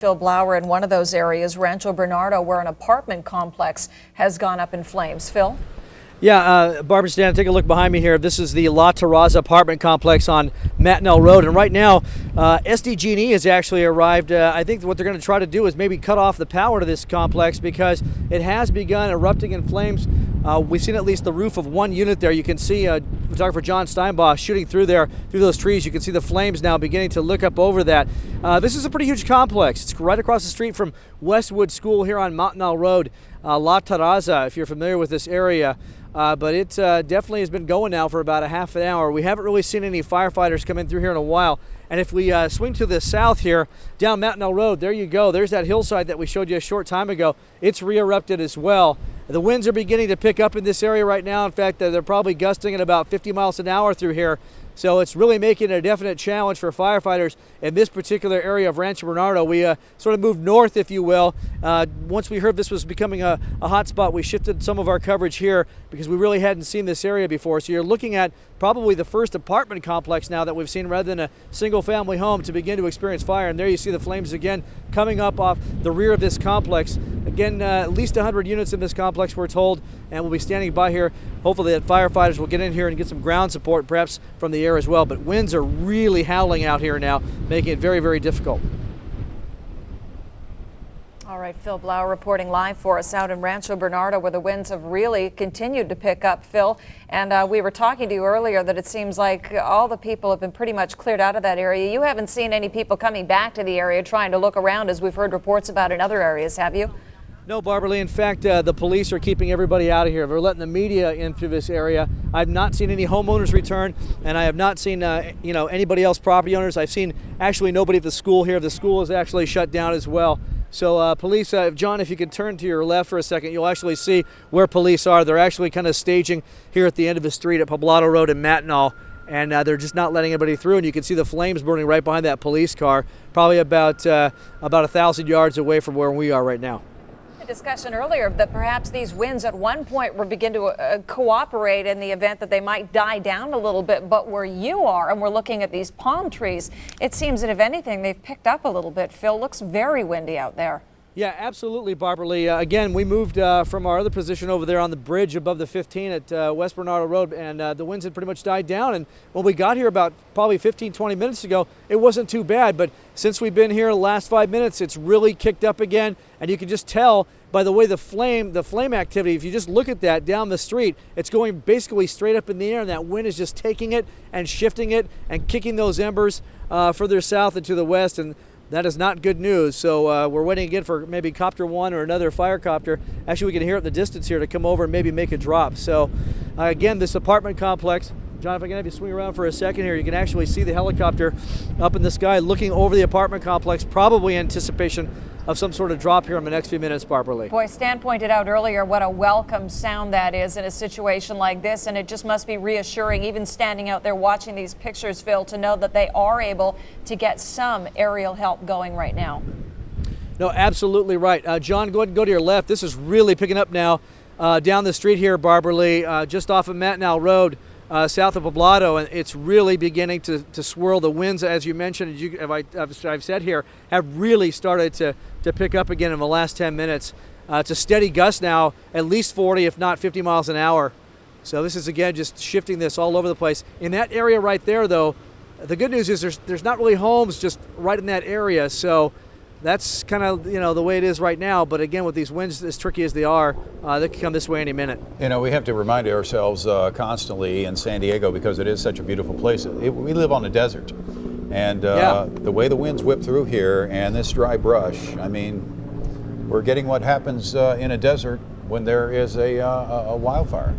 Phil Blauer in one of those areas, Rancho Bernardo, where an apartment complex has gone up in flames. Phil? Yeah, Barbara, Stan, take a look behind me here. This is the La Terraza apartment complex on Matnell Road. And right now, SDG&E has actually arrived. I think what they're going to try to do is maybe cut off the power to this complex because it has begun erupting in flames. We've seen at least the roof of one unit there. You can see photographer John Steinbach shooting through there, through those trees. You can see the flames now beginning to look up over that. This is a pretty huge complex. It's right across the street from Westwood School here on Matnell Road. La Terraza, if you're familiar with this area. But it definitely has been going now for about a half an hour. We haven't really seen any firefighters come in through here in a while. And if we swing to the south here, down Matnell Road, there you go. There's that hillside that we showed you a short time ago. It's re-erupted as well. The winds are beginning to pick up in this area right now. In fact, they're probably gusting at about 50 miles an hour through here. So it's really making it a definite challenge for firefighters in this particular area of Rancho Bernardo. We sort of moved north, if you will. Once we heard this was becoming a hot spot, we shifted some of our coverage here because we really hadn't seen this area before. So you're looking at probably the first apartment complex now that we've seen rather than a single family home to begin to experience fire. And there you see the flames again coming up off the rear of this complex. Again, at least 100 units in this complex, we're told, and we'll be standing by here. Hopefully that firefighters will get in here and get some ground support, perhaps from the air as well. But winds are really howling out here now, making it very, very difficult. All right, Phil Blauer reporting live for us out in Rancho Bernardo, where the winds have really continued to pick up, Phil. And we were talking to you earlier that it seems like all the people have been pretty much cleared out of that area. You haven't seen any people coming back to the area trying to look around, as we've heard reports about in other areas, have you? No, Barbara Lee. In fact, the police are keeping everybody out of here. They're letting the media in through this area. I've not seen any homeowners return, and I have not seen anybody else, property owners. I've seen actually nobody at the school here. The school is actually shut down as well. So police, John, if you could turn to your left for a second, you'll actually see where police are. They're actually kind of staging here at the end of the street at Poblado Road in Matnall, and they're just not letting anybody through. And you can see the flames burning right behind that police car, probably about 1,000 yards away from where we are right now. Discussion earlier that perhaps these winds at one point will begin to cooperate in the event that they might die down a little bit, but where you are, and we're looking at these palm trees, it seems that if anything they've picked up a little bit. Phil, looks very windy out there. Yeah, absolutely, Barbara Lee. Again, we moved from our other position over there on the bridge above the 15 at West Bernardo Road, and the winds had pretty much died down. And when we got here about probably 15, 20 minutes ago, it wasn't too bad. But since we've been here the last 5 minutes, it's really kicked up again. And you can just tell by the way the flame activity, if you just look at that down the street, it's going basically straight up in the air, and that wind is just taking it and shifting it and kicking those embers further south and to the west. And that is not good news. So we're waiting again for maybe Copter 1 or another fire copter. Actually, we can hear it in the distance here to come over and maybe make a drop. So again, this apartment complex, John, if I can have you swing around for a second here, you can actually see the helicopter up in the sky looking over the apartment complex, probably in anticipation of some sort of drop here in the next few minutes, Barbara Lee. Boy, Stan pointed out earlier what a welcome sound that is in a situation like this, and it just must be reassuring, even standing out there watching these pictures, Phil, to know that they are able to get some aerial help going right now. No, absolutely right. John, go ahead and go to your left. This is really picking up now down the street here, Barbara Lee, just off of Matnall Road. South of Poblado, and it's really beginning to swirl. The winds, as you mentioned, I've said here, have really started to pick up again in the last 10 minutes. It's a steady gust now, at least 40, if not 50 miles an hour. So this is, again, just shifting this all over the place. In that area right there, though, the good news is there's not really homes just right in that area. So that's kind of, the way it is right now. But again, with these winds as tricky as they are, they could come this way any minute. We have to remind ourselves constantly in San Diego, because it is such a beautiful place. We live on a desert. And the way the winds whip through here and this dry brush, I mean, we're getting what happens in a desert when there is a wildfire.